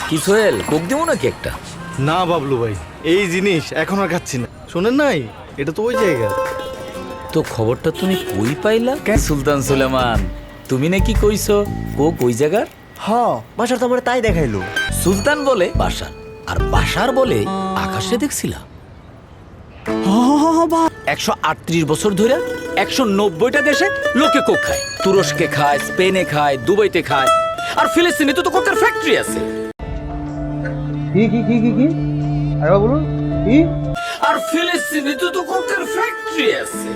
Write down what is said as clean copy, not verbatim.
কি সোহেল, কোক দেবো নাকি একটা? না বাবলু ভাই, এই জিনিস এখন আর খাচ্ছি না। শোনেন নাই, এটা তো ওই জায়গা। তো খবরটা তুমি কই পাইলা? সুলতান সুলেমান, তুমি নাকি কইছো কোক ওই জায়গার? হ, বাসার তো আমার তাই দেখাইলো। সুলতান বলে বাসার, আর বাসার বলে আকাশে দেখছিলা। 138 বছর ধরে 190টা দেশে লোকে কোক খায়। তুরস্কে খায়, স্পেনে খায়, দুবাইতে খায়, আর ফিলিস্তিনে তো কোকের ফ্যাক্টরি আছে। কি আরে বলুন কি? আর ফিলিস্তিনে তো কোকের ফ্যাক্টরি আছে।